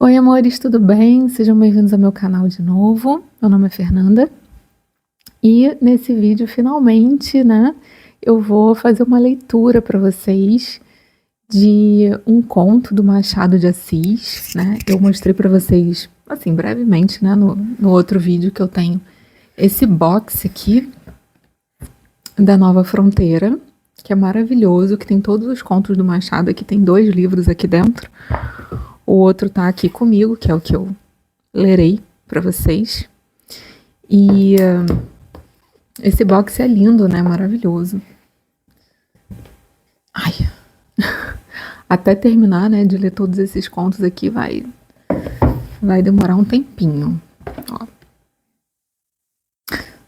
Oi, amores, tudo bem? Sejam bem-vindos ao meu canal de novo. Meu nome é Fernanda e nesse vídeo, finalmente, né, eu vou fazer uma leitura para vocês de um conto do Machado de Assis, né? Eu mostrei para vocês, assim, brevemente, né, no outro vídeo que eu tenho esse box aqui da Nova Fronteira, que é maravilhoso, que tem todos os contos do Machado. Aqui tem 2 livros aqui dentro. O outro tá aqui comigo, que é o que eu lerei para vocês. E esse box é lindo, né? Maravilhoso. Ai. Até terminar, né, de ler todos esses contos aqui vai demorar um tempinho. Ó.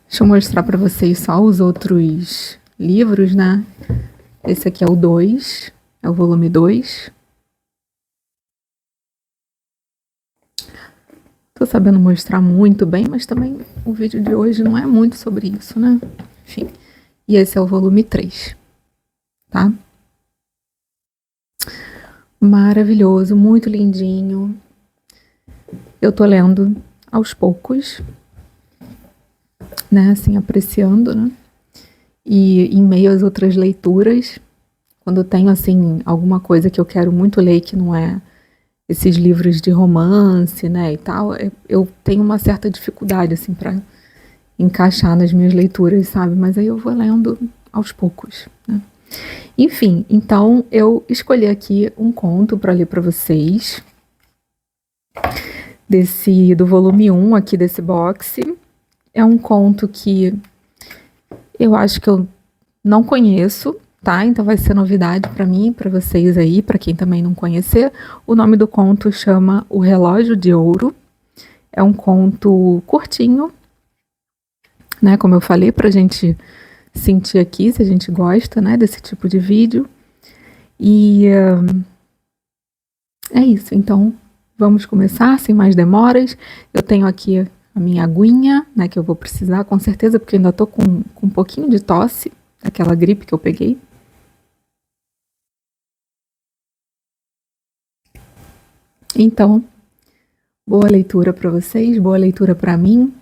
Deixa eu mostrar para vocês só os outros livros, né? Esse aqui é o 2, é o volume 2. Tô sabendo mostrar muito bem, mas também o vídeo de hoje não é muito sobre isso, né? Enfim. E esse é o volume 3, tá? Maravilhoso, muito lindinho. Eu tô lendo aos poucos, né? Assim, apreciando, né? E em meio às outras leituras, quando eu tenho, assim, alguma coisa que eu quero muito ler que não é esses livros de romance, né, e tal, eu tenho uma certa dificuldade, assim, para encaixar nas minhas leituras, sabe? Mas aí eu vou lendo aos poucos, né? Enfim, então eu escolhi aqui um conto para ler para vocês, do volume 1 aqui desse box. É um conto que eu acho que eu não conheço, tá? Então vai ser novidade para mim, para vocês aí, para quem também não conhecer. O nome do conto chama O Relógio de Ouro. É um conto curtinho, né? Como eu falei, pra gente sentir aqui se a gente gosta, né, desse tipo de vídeo. E é isso. Então, vamos começar sem mais demoras. Eu tenho aqui a minha aguinha, né, que eu vou precisar com certeza, porque eu ainda tô com um pouquinho de tosse, aquela gripe que eu peguei. Então, boa leitura para vocês, boa leitura para mim.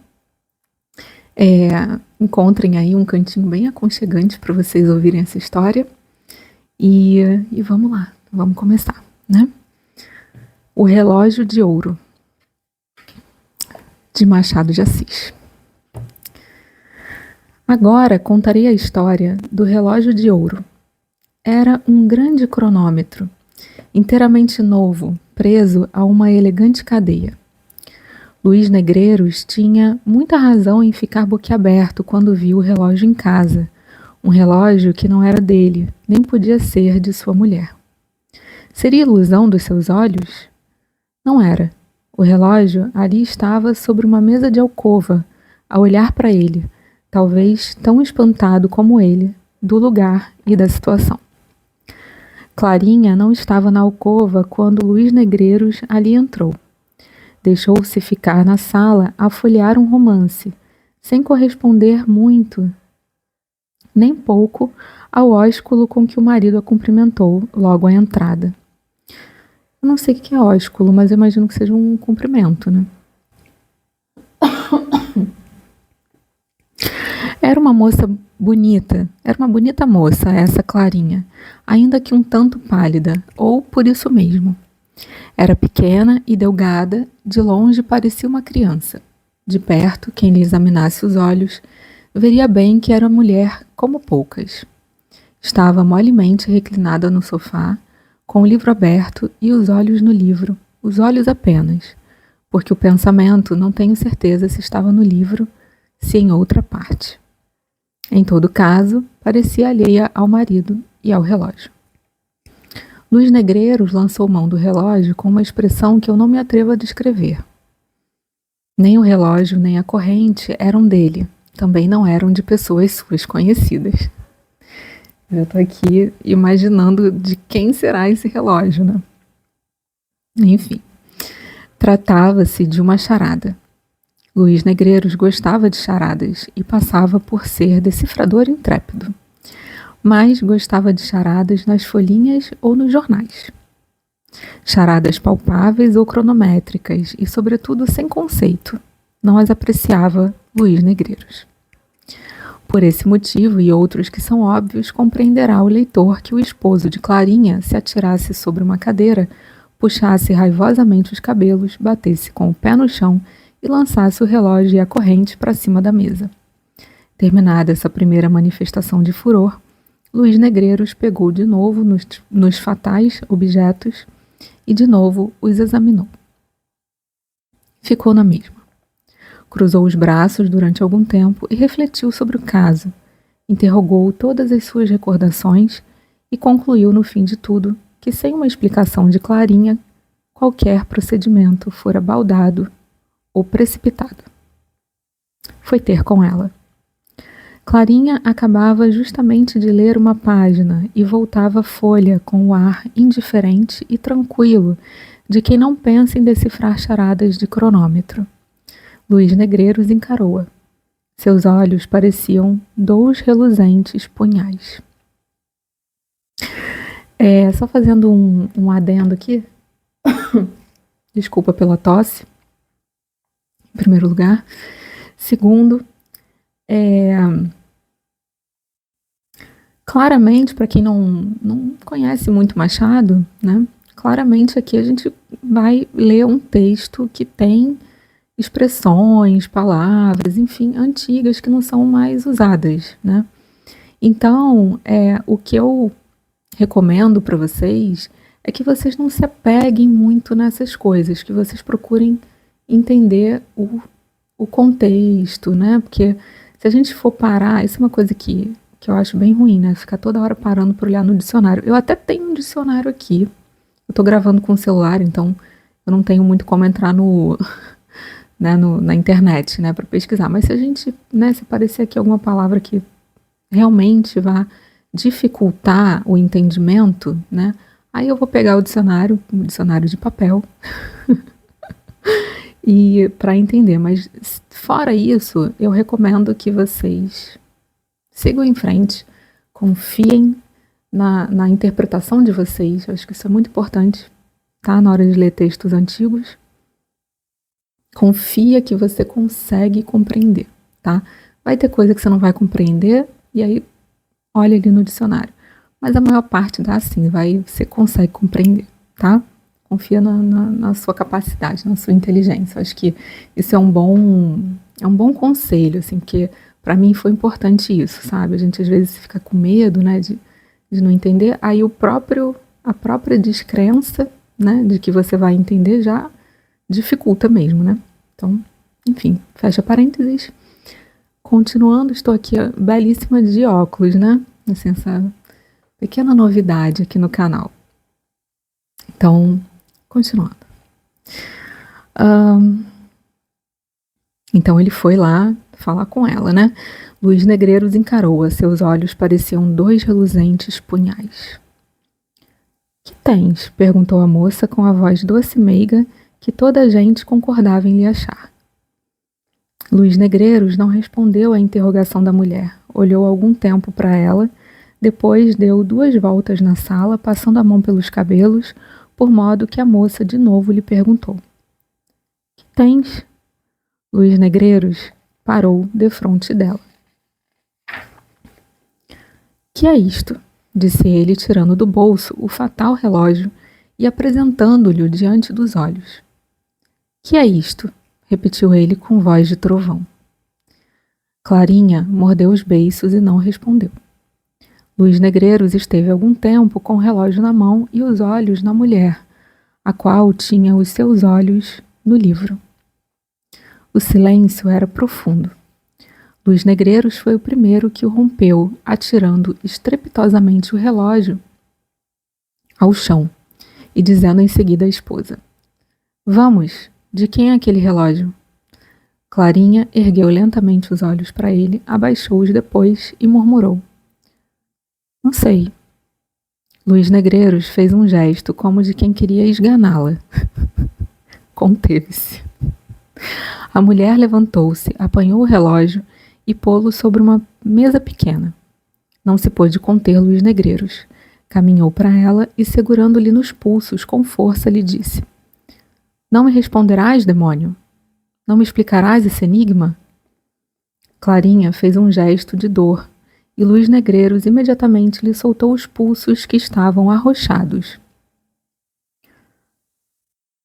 Encontrem aí um cantinho bem aconchegante para vocês ouvirem essa história. E vamos lá, vamos começar, né? O Relógio de Ouro, de Machado de Assis. Agora contarei a história do relógio de ouro. Era um grande cronômetro, inteiramente novo, preso a uma elegante cadeia. Luís Negreiros tinha muita razão em ficar boquiaberto quando viu o relógio em casa, um relógio que não era dele, nem podia ser de sua mulher. Seria ilusão dos seus olhos? Não era. O relógio ali estava sobre uma mesa de alcova, a olhar para ele, talvez tão espantado como ele, do lugar e da situação. Clarinha não estava na alcova quando Luís Negreiros ali entrou. Deixou-se ficar na sala a folhear um romance, sem corresponder muito, nem pouco, ao ósculo com que o marido a cumprimentou logo à entrada. Eu não sei o que é ósculo, mas eu imagino que seja um cumprimento, né? Era uma moça bonita, era uma bonita moça, essa Clarinha, ainda que um tanto pálida, ou por isso mesmo. Era pequena e delgada, de longe parecia uma criança. De perto, quem lhe examinasse os olhos, veria bem que era mulher como poucas. Estava molemente reclinada no sofá, com o livro aberto e os olhos no livro, os olhos apenas, porque o pensamento não tenho certeza se estava no livro, se em outra parte. Em todo caso, parecia alheia ao marido e ao relógio. Luís Negreiros lançou mão do relógio com uma expressão que eu não me atrevo a descrever. Nem o relógio, nem a corrente eram dele, também não eram de pessoas suas conhecidas. Eu estou aqui imaginando de quem será esse relógio, né? Enfim, tratava-se de uma charada. Luís Negreiros gostava de charadas e passava por ser decifrador intrépido. Mas gostava de charadas nas folhinhas ou nos jornais. Charadas palpáveis ou cronométricas e, sobretudo, sem conceito. Não as apreciava Luís Negreiros. Por esse motivo e outros que são óbvios, compreenderá o leitor que o esposo de Clarinha se atirasse sobre uma cadeira, puxasse raivosamente os cabelos, batesse com o pé no chão e lançasse o relógio e a corrente para cima da mesa. Terminada essa primeira manifestação de furor, Luís Negreiros pegou de novo nos fatais objetos e de novo os examinou. Ficou na mesma. Cruzou os braços durante algum tempo e refletiu sobre o caso. Interrogou todas as suas recordações e concluiu no fim de tudo que, sem uma explicação de Clarinha, qualquer procedimento fora baldado ou precipitado. Foi ter com ela. Clarinha acabava justamente de ler uma página e voltava a folha com o ar indiferente e tranquilo de quem não pensa em decifrar charadas de cronômetro. Luís Negreiros encarou-a. Seus olhos pareciam 2 reluzentes punhais. Só fazendo um adendo aqui. Desculpa pela tosse. Em primeiro lugar. Segundo, claramente, para quem não conhece muito Machado, né? Claramente aqui a gente vai ler um texto que tem expressões, palavras, enfim, antigas que não são mais usadas, né? Então, o que eu recomendo para vocês é que vocês não se apeguem muito nessas coisas, que vocês procurem entender o contexto, né? Porque se a gente for parar, isso é uma coisa que eu acho bem ruim, né? Ficar toda hora parando para olhar no dicionário. Eu até tenho um dicionário aqui. Eu tô gravando com o celular, então eu não tenho muito como entrar na internet, né, para pesquisar. Mas se a gente, né, se aparecer aqui alguma palavra que realmente vá dificultar o entendimento, né, aí eu vou pegar o dicionário de papel, e para entender. Mas fora isso, eu recomendo que vocês sigam em frente, confiem na interpretação de vocês. Eu acho que isso é muito importante, tá, na hora de ler textos antigos. Confia que você consegue compreender, tá? Vai ter coisa que você não vai compreender e aí olha ali no dicionário. Mas a maior parte dá sim, você consegue compreender, tá? Confia na sua capacidade, na sua inteligência. Acho que isso é um bom conselho, assim, porque para mim foi importante isso, sabe? A gente às vezes fica com medo, né, de não entender. Aí a própria descrença, né, de que você vai entender já dificulta mesmo, né? Então, enfim, fecha parênteses. Continuando, estou aqui belíssima de óculos, né? Assim, essa pequena novidade aqui no canal. Então, continuando. Então ele foi lá falar com ela, né? Luís Negreiros encarou-a. Seus olhos pareciam 2 reluzentes punhais. Que tens? Perguntou a moça com a voz doce e meiga que toda a gente concordava em lhe achar. Luís Negreiros não respondeu à interrogação da mulher. Olhou algum tempo para ela, depois deu 2 voltas na sala, passando a mão pelos cabelos, por modo que a moça de novo lhe perguntou. Que tens? Luís Negreiros parou defronte dela. Que é isto? Disse ele, tirando do bolso o fatal relógio e apresentando-lhe diante dos olhos. Que é isto? Repetiu ele com voz de trovão. Clarinha mordeu os beiços e não respondeu. Luís Negreiros esteve algum tempo com o relógio na mão e os olhos na mulher, a qual tinha os seus olhos no livro. O silêncio era profundo. Luís Negreiros foi o primeiro que o rompeu, atirando estrepitosamente o relógio ao chão e dizendo em seguida à esposa: Vamos! De quem é aquele relógio? Clarinha ergueu lentamente os olhos para ele, abaixou-os depois e murmurou: Não sei. Luís Negreiros fez um gesto como de quem queria esganá-la. Conteve-se. A mulher levantou-se, apanhou o relógio e pô-lo sobre uma mesa pequena. Não se pôde conter Luís Negreiros. Caminhou para ela e, segurando-lhe nos pulsos com força, lhe disse: Não me responderás, demônio? Não me explicarás esse enigma? Clarinha fez um gesto de dor e Luís Negreiros imediatamente lhe soltou os pulsos que estavam arroxados.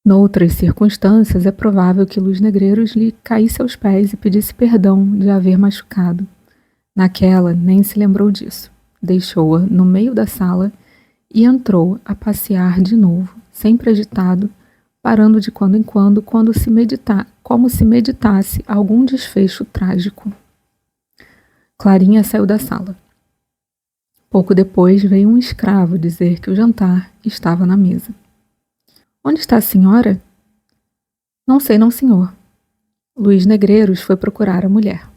Noutras circunstâncias, é provável que Luís Negreiros lhe caísse aos pés e pedisse perdão de a haver machucado. Naquela, nem se lembrou disso. Deixou-a no meio da sala e entrou a passear de novo, sempre agitado, parando de quando em quando, como se meditasse algum desfecho trágico. Clarinha saiu da sala. Pouco depois veio um escravo dizer que o jantar estava na mesa. Onde está a senhora? Não sei, não, senhor. Luís Negreiros foi procurar a mulher.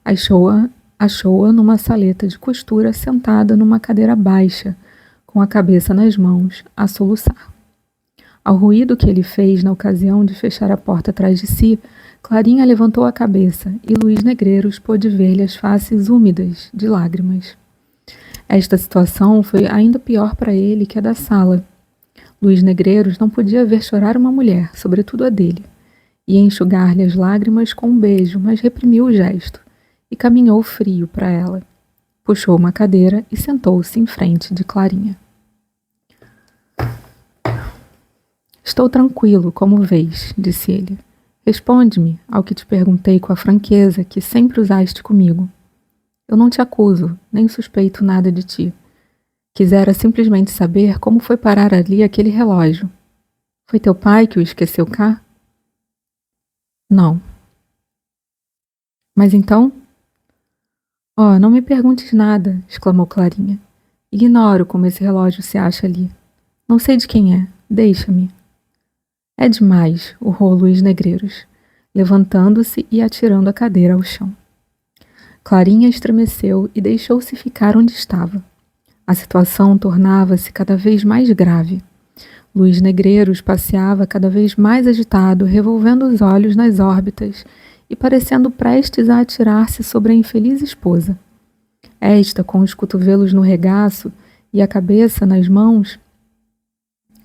Achou-a numa saleta de costura, sentada numa cadeira baixa, com a cabeça nas mãos, a soluçar. Ao ruído que ele fez na ocasião de fechar a porta atrás de si, Clarinha levantou a cabeça e Luís Negreiros pôde ver-lhe as faces úmidas de lágrimas. Esta situação foi ainda pior para ele que a da sala. Luís Negreiros não podia ver chorar uma mulher, sobretudo a dele. Ia enxugar-lhe as lágrimas com um beijo, mas reprimiu o gesto e caminhou frio para ela. Puxou uma cadeira e sentou-se em frente de Clarinha. Estou tranquilo, como vês, disse ele. Responde-me ao que te perguntei com a franqueza que sempre usaste comigo. Eu não te acuso, nem suspeito nada de ti. Quisera simplesmente saber como foi parar ali aquele relógio. Foi teu pai que o esqueceu cá? Não. Mas então? Oh, não me perguntes nada, exclamou Clarinha. Ignoro como esse relógio se acha ali. Não sei de quem é. Deixa-me. É demais, urrou Luís Negreiros, levantando-se e atirando a cadeira ao chão. Clarinha estremeceu e deixou-se ficar onde estava. A situação tornava-se cada vez mais grave. Luís Negreiros passeava cada vez mais agitado, revolvendo os olhos nas órbitas e parecendo prestes a atirar-se sobre a infeliz esposa. Esta, com os cotovelos no regaço e a cabeça nas mãos,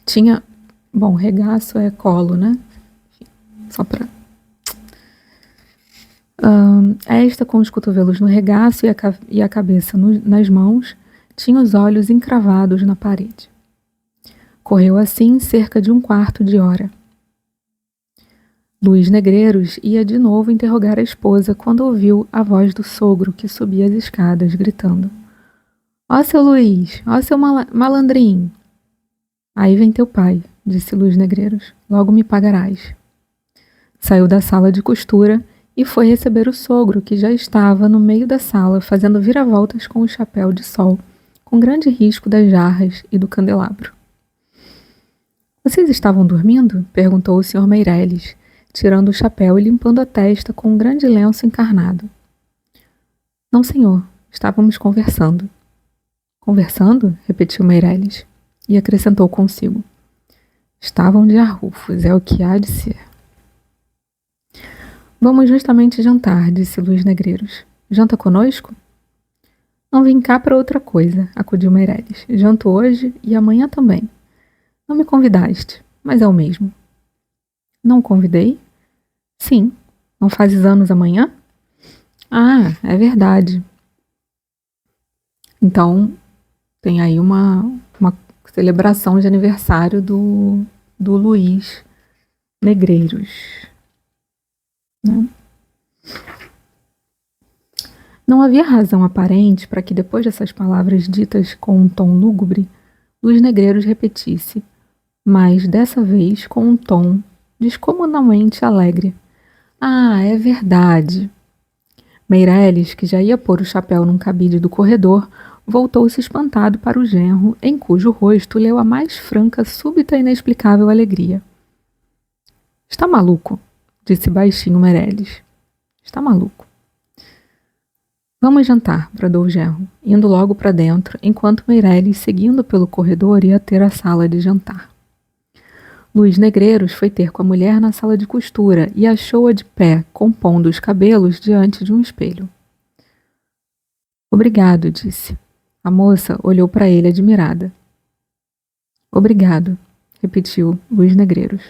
tinha... Bom, regaço é colo, né? Só para... Esta, com os cotovelos no regaço e a cabeça nas mãos, tinha os olhos encravados na parede. Correu assim cerca de um quarto de hora. Luís Negreiros ia de novo interrogar a esposa quando ouviu a voz do sogro que subia as escadas, gritando: Ó seu Luís, ó seu malandrinho! Aí vem teu pai, disse Luís Negreiros, logo me pagarás. Saiu da sala de costura e foi receber o sogro, que já estava no meio da sala, fazendo viravoltas com o chapéu de sol, com grande risco das jarras e do candelabro. Vocês estavam dormindo? Perguntou o Sr. Meireles, tirando o chapéu e limpando a testa com um grande lenço encarnado. Não, senhor, estávamos conversando. Conversando? Repetiu Meireles e acrescentou consigo. Estavam de arrufos, é o que há de ser. Vamos justamente jantar, disse Luís Negreiros. Janta conosco? Não vim cá para outra coisa, acudiu Meireles. Janto hoje e amanhã também. Não me convidaste, mas é o mesmo. Não o convidei? Sim. Não fazes anos amanhã? Ah, é verdade. Então, tem aí uma celebração de aniversário do Luís Negreiros. Né? Não havia razão aparente para que, depois dessas palavras ditas com um tom lúgubre, Luís Negreiros repetisse, mas dessa vez com um tom descomunalmente alegre. Ah, é verdade. Meireles, que já ia pôr o chapéu num cabide do corredor, voltou-se espantado para o genro, em cujo rosto leu a mais franca, súbita e inexplicável alegria. Está maluco? Disse baixinho Meireles. Está maluco. Vamos jantar, bradou o genro, indo logo para dentro, enquanto Meireles, seguindo pelo corredor, ia ter a sala de jantar. Luís Negreiros foi ter com a mulher na sala de costura e achou-a de pé, compondo os cabelos diante de um espelho. Obrigado, disse. A moça olhou para ele admirada. Obrigado, repetiu Luís Negreiros.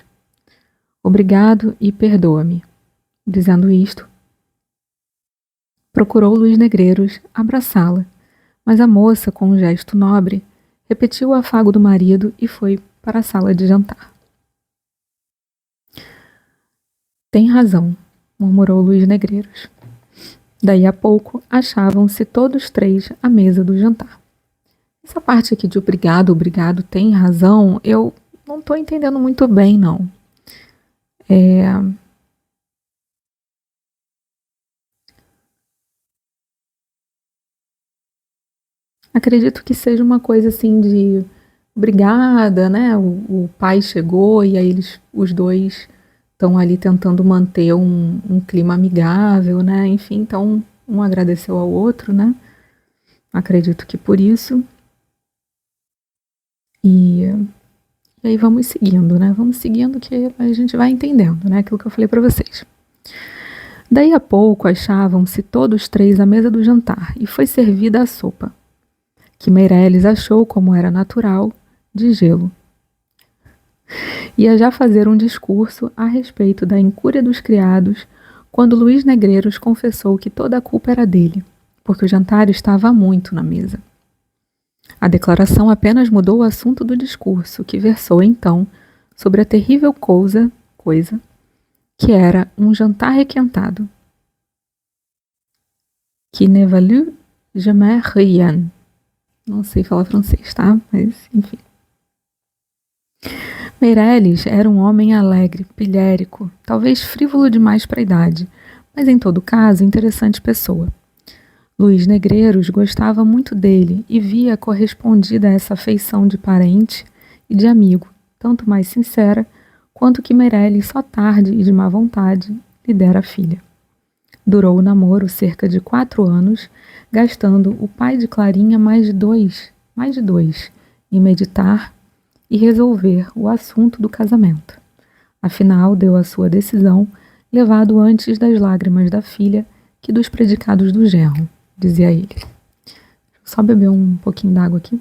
Obrigado e perdoa-me. Dizendo isto, procurou Luís Negreiros abraçá-la, mas a moça, com um gesto nobre, repetiu o afago do marido e foi para a sala de jantar. Tem razão, murmurou Luís Negreiros. Daí a pouco, achavam-se todos três à mesa do jantar. Essa parte aqui de obrigado, tem razão, eu não estou entendendo muito bem, não. Acredito que seja uma coisa assim de obrigada, né? O pai chegou e aí os dois estão ali tentando manter um clima amigável, né? Enfim, então um agradeceu ao outro, né? Acredito que por isso. E aí vamos seguindo, né? Vamos seguindo que a gente vai entendendo, né? Aquilo que eu falei para vocês. Daí a pouco achavam-se todos três à mesa do jantar e foi servida a sopa, que Meireles achou, como era natural, de gelo. Ia já fazer um discurso a respeito da incúria dos criados quando Luís Negreiros confessou que toda a culpa era dele, porque o jantar estava há muito na mesa. A declaração apenas mudou o assunto do discurso, que versou então sobre a terrível coisa que era um jantar requentado. Qui ne valut jamais rien. Não sei falar francês, tá? Mas, enfim. Meireles era um homem alegre, pilhérico, talvez frívolo demais para a idade, mas em todo caso interessante pessoa. Luís Negreiros gostava muito dele e via correspondida a essa afeição de parente e de amigo, tanto mais sincera quanto que Meireles só tarde e de má vontade lhe dera a filha. Durou o namoro cerca de 4 anos, gastando o pai de Clarinha mais de dois, em meditar e resolver o assunto do casamento. Afinal, deu a sua decisão, levado antes das lágrimas da filha que dos predicados do genro, dizia ele. Deixa eu só beber um pouquinho d'água aqui.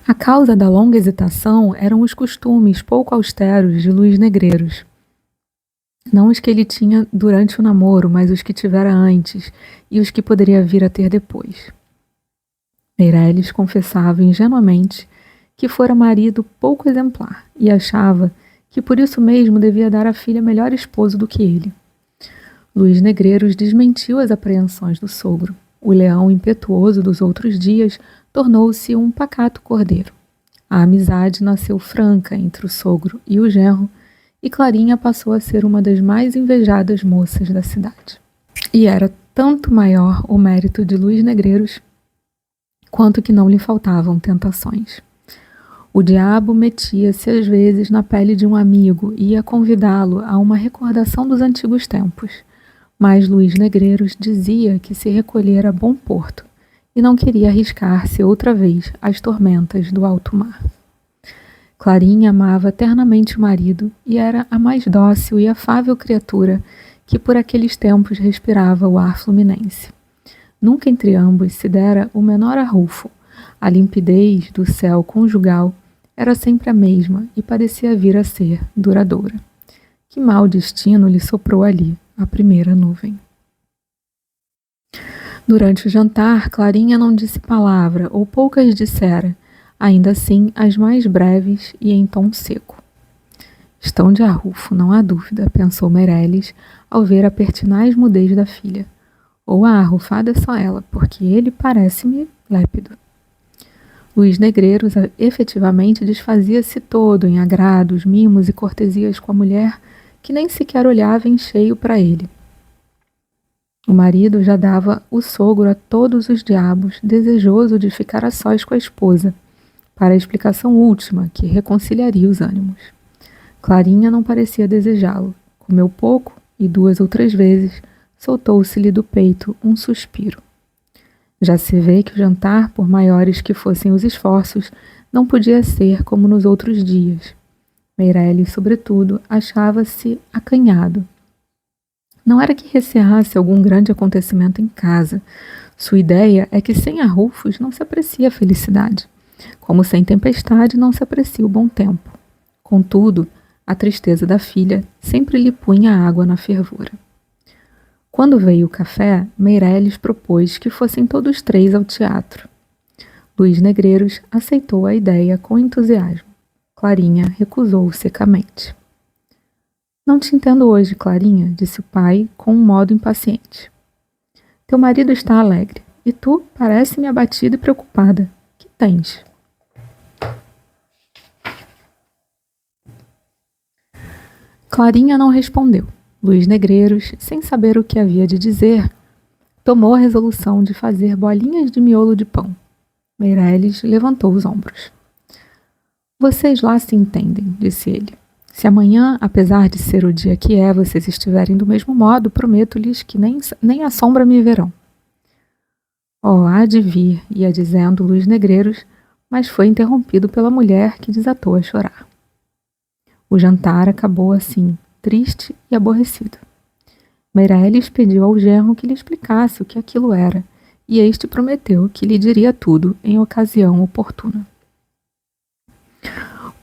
A causa da longa hesitação eram os costumes pouco austeros de Luís Negreiros. Não os que ele tinha durante o namoro, mas os que tivera antes e os que poderia vir a ter depois. Meireles confessava ingenuamente que fora marido pouco exemplar e achava que por isso mesmo devia dar à filha melhor esposo do que ele. Luís Negreiros desmentiu as apreensões do sogro. O leão impetuoso dos outros dias tornou-se um pacato cordeiro. A amizade nasceu franca entre o sogro e o genro, e Clarinha passou a ser uma das mais invejadas moças da cidade. E era tanto maior o mérito de Luís Negreiros, quanto que não lhe faltavam tentações. O diabo metia-se às vezes na pele de um amigo e ia convidá-lo a uma recordação dos antigos tempos, mas Luís Negreiros dizia que se recolhera a bom porto e não queria arriscar-se outra vez às tormentas do alto mar. Clarinha amava eternamente o marido e era a mais dócil e afável criatura que por aqueles tempos respirava o ar fluminense. Nunca entre ambos se dera o menor arrufo. A limpidez do céu conjugal era sempre a mesma e parecia vir a ser duradoura. Que mau destino lhe soprou ali a primeira nuvem. Durante o jantar, Clarinha não disse palavra, ou poucas dissera, ainda assim as mais breves e em tom seco. Estão de arrufo, não há dúvida, pensou Meireles ao ver a pertinaz mudez da filha. Ou a arrufada é só ela, porque ele parece-me lépido. Luís Negreiros efetivamente desfazia-se todo em agrados, mimos e cortesias com a mulher, que nem sequer olhava em cheio para ele. O marido já dava o sogro a todos os diabos, desejoso de ficar a sós com a esposa, para a explicação última, que reconciliaria os ânimos. Clarinha não parecia desejá-lo. Comeu pouco e 2 ou 3 vezes soltou-se-lhe do peito um suspiro. Já se vê que o jantar, por maiores que fossem os esforços, não podia ser como nos outros dias. Meireles, sobretudo, achava-se acanhado, Não era que receasse algum grande acontecimento em casa. Sua ideia é que sem arrufos não se aprecia a felicidade, como sem tempestade não se aprecia o bom tempo. Contudo, a tristeza da filha sempre lhe punha água na fervura. Quando veio o café, Meireles propôs que fossem todos três ao teatro. Luís Negreiros aceitou a ideia com entusiasmo. Clarinha recusou secamente. Não te entendo hoje, Clarinha, disse o pai com um modo impaciente. Teu marido está alegre, e tu parece-me abatida e preocupada. Que tens? Clarinha não respondeu. Luís Negreiros, sem saber o que havia de dizer, tomou a resolução de fazer bolinhas de miolo de pão. Meireles levantou os ombros. Vocês lá se entendem, disse ele. Se amanhã, apesar de ser o dia que é, vocês estiverem do mesmo modo, prometo-lhes que nem a sombra me verão. Oh, há de vir, ia dizendo Luís Negreiros, mas foi interrompido pela mulher que desatou a chorar. O jantar acabou assim, triste e aborrecido. Meireles pediu ao genro que lhe explicasse o que aquilo era, e este prometeu que lhe diria tudo em ocasião oportuna.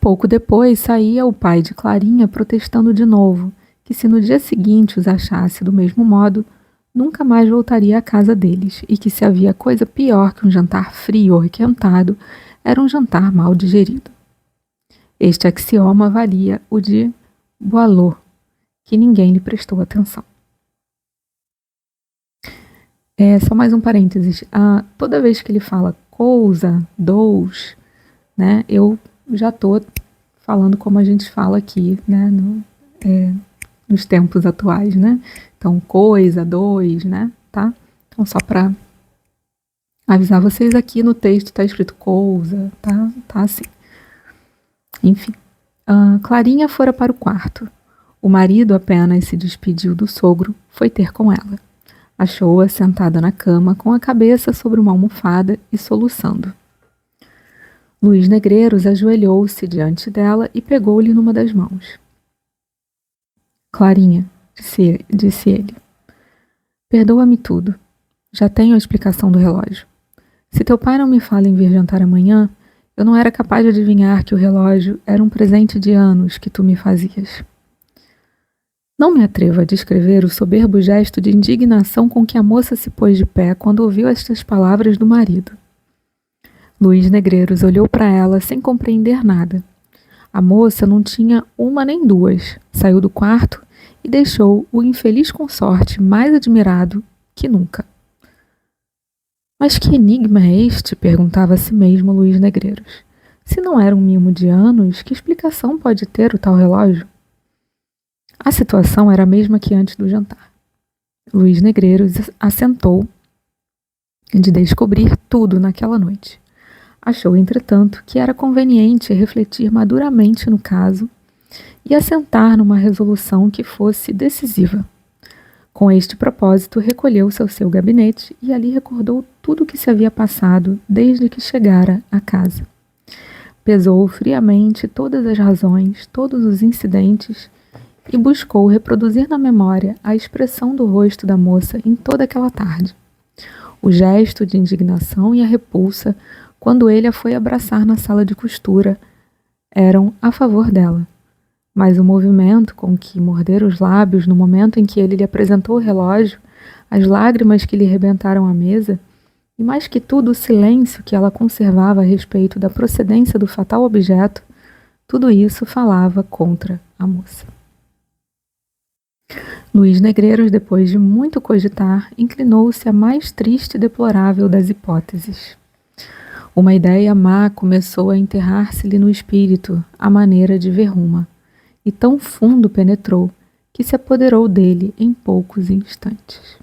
Pouco depois saía o pai de Clarinha protestando de novo que se no dia seguinte os achasse do mesmo modo, nunca mais voltaria à casa deles e que se havia coisa pior que um jantar frio ou requentado, era um jantar mal digerido. Este axioma valia o de Boileau, que ninguém lhe prestou atenção. Só mais um parênteses. Toda vez que ele fala coisa, dous, né, eu já estou falando como a gente fala aqui, né, nos tempos atuais, né? Então, coisa, dois, né? Tá? Então, só para avisar vocês, aqui no texto está escrito coisa, tá? Tá assim. Enfim. Clarinha fora para o quarto. O marido apenas se despediu do sogro, foi ter com ela. Achou-a sentada na cama, com a cabeça sobre uma almofada e soluçando. Luís Negreiros ajoelhou-se diante dela e pegou-lhe numa das mãos. Clarinha, disse ele, perdoa-me tudo. Já tenho a explicação do relógio. Se teu pai não me fala em vir jantar amanhã, eu não era capaz de adivinhar que o relógio era um presente de anos que tu me fazias. Não me atrevo a descrever o soberbo gesto de indignação com que a moça se pôs de pé quando ouviu estas palavras do marido. Luís Negreiros olhou para ela sem compreender nada. A moça não tinha uma nem duas, saiu do quarto e deixou o infeliz consorte mais admirado que nunca. Mas que enigma é este? Perguntava a si mesmo Luís Negreiros. Se não era um mimo de anos, que explicação pode ter o tal relógio? A situação era a mesma que antes do jantar. Luís Negreiros assentou de descobrir tudo naquela noite. Achou, entretanto, que era conveniente refletir maduramente no caso e assentar numa resolução que fosse decisiva. Com este propósito, recolheu-se ao seu gabinete e ali recordou tudo o que se havia passado desde que chegara à casa. Pesou friamente todas as razões, todos os incidentes e buscou reproduzir na memória a expressão do rosto da moça em toda aquela tarde. O gesto de indignação e a repulsa quando ele a foi abraçar na sala de costura, eram a favor dela. Mas o movimento com que mordera os lábios no momento em que ele lhe apresentou o relógio, as lágrimas que lhe rebentaram a mesa, e mais que tudo o silêncio que ela conservava a respeito da procedência do fatal objeto, tudo isso falava contra a moça. Luís Negreiros, depois de muito cogitar, inclinou-se à mais triste e deplorável das hipóteses. Uma ideia má começou a enterrar-se-lhe no espírito, à maneira de verruma, e tão fundo penetrou que se apoderou dele em poucos instantes.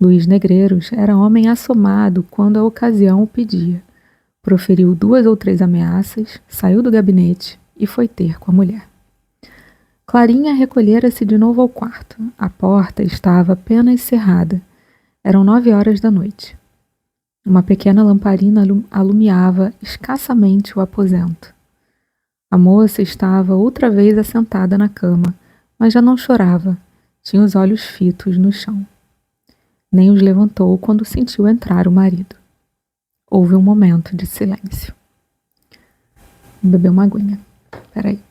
Luís Negreiros era homem assomado quando a ocasião o pedia. Proferiu 2 ou 3 ameaças, saiu do gabinete e foi ter com a mulher. Clarinha recolhera-se de novo ao quarto. A porta estava apenas cerrada. Eram 9 horas da noite. Uma pequena lamparina alumiava escassamente o aposento. A moça estava outra vez assentada na cama, mas já não chorava. Tinha os olhos fitos no chão. Nem os levantou quando sentiu entrar o marido. Houve um momento de silêncio. Vou beber uma aguinha. Peraí.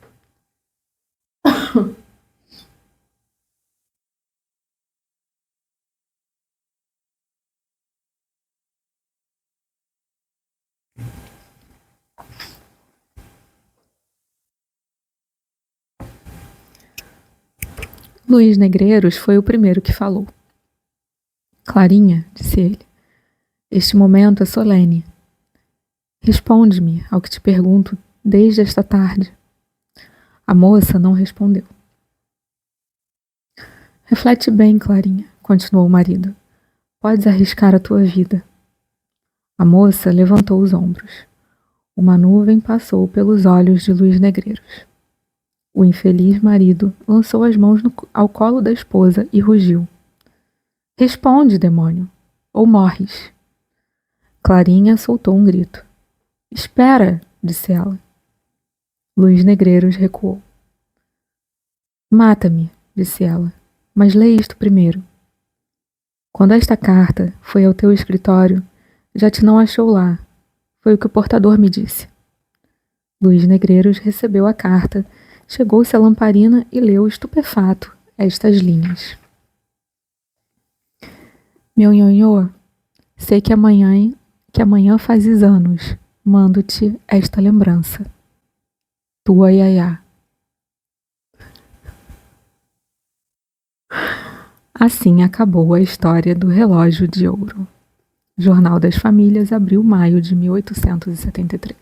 Luiz Negreiros foi o primeiro que falou. Clarinha, disse ele, este momento é solene. Responde-me ao que te pergunto desde esta tarde. A moça não respondeu. Reflete bem, Clarinha, continuou o marido. Podes arriscar a tua vida. A moça levantou os ombros. Uma nuvem passou pelos olhos de Luiz Negreiros. O infeliz marido lançou as mãos ao colo da esposa e rugiu. Responde, demônio, ou morres. Clarinha soltou um grito. Espera, disse ela. Luiz Negreiros recuou. Mata-me, disse ela, mas lê isto primeiro. Quando esta carta foi ao teu escritório, já te não achou lá. Foi o que o portador me disse. Luiz Negreiros recebeu a carta, chegou-se à lamparina e leu estupefato estas linhas. Meu nhonhô, sei que amanhã fazes anos, mando-te esta lembrança. Tua Yayá. Assim acabou a história do relógio de ouro. Jornal das Famílias, abril, maio de 1873.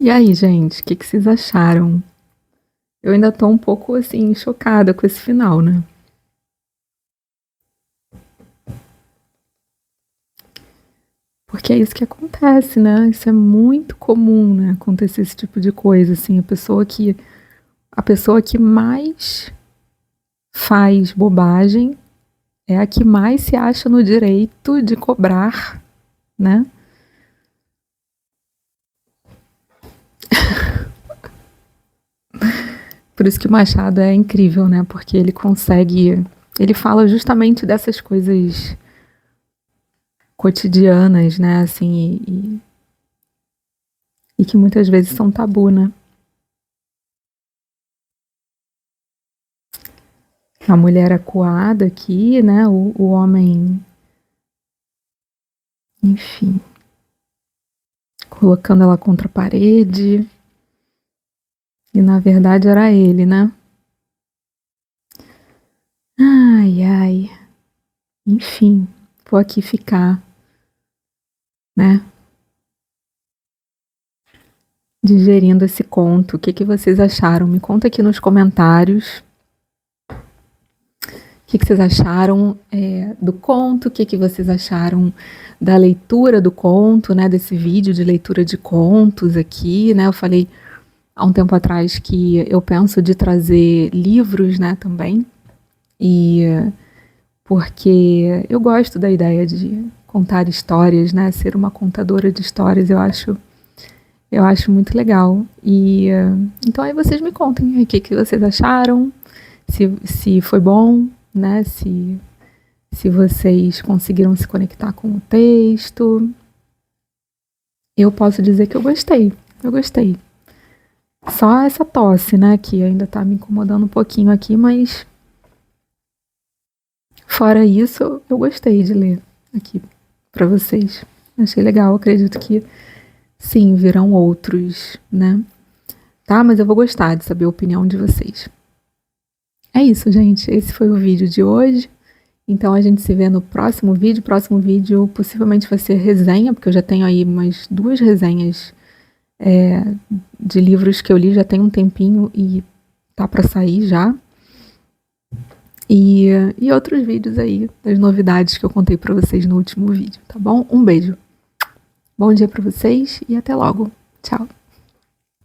E aí, gente, o que vocês acharam? Eu ainda tô um pouco, assim, chocada com esse final, né? Porque é isso que acontece, né? Isso é muito comum, né? Acontecer esse tipo de coisa, assim. A pessoa que mais faz bobagem é a que mais se acha no direito de cobrar, né? Por isso que o Machado é incrível, né? Porque ele consegue... Ele fala justamente dessas coisas cotidianas, né? Assim, e que muitas vezes são tabu, né? A mulher acuada aqui, né? O homem... Enfim... Colocando ela contra a parede... E na verdade era ele, né? Ai, ai. Enfim, vou aqui ficar, né? Digerindo esse conto. O que vocês acharam? Me conta aqui nos comentários. O que vocês acharam do conto? O que vocês acharam da leitura do conto, né? Desse vídeo de leitura de contos aqui, né? Eu falei há um tempo atrás que eu penso de trazer livros, né, também, e porque eu gosto da ideia de contar histórias, né, ser uma contadora de histórias, eu acho muito legal, e então aí vocês me contem o que vocês acharam, se foi bom, né, se vocês conseguiram se conectar com o texto. Eu posso dizer que eu gostei. Só essa tosse, né, que ainda tá me incomodando um pouquinho aqui, mas fora isso, eu gostei de ler aqui pra vocês. Achei legal, acredito que sim, virão outros, né? Tá, mas eu vou gostar de saber a opinião de vocês. É isso, gente. Esse foi o vídeo de hoje. Então a gente se vê no próximo vídeo. Próximo vídeo possivelmente vai ser resenha, porque eu já tenho aí umas 2 resenhas de livros que eu li já tem um tempinho e tá para sair já. E outros vídeos aí das novidades que eu contei para vocês no último vídeo, tá bom? Um beijo. Bom dia para vocês e até logo. Tchau.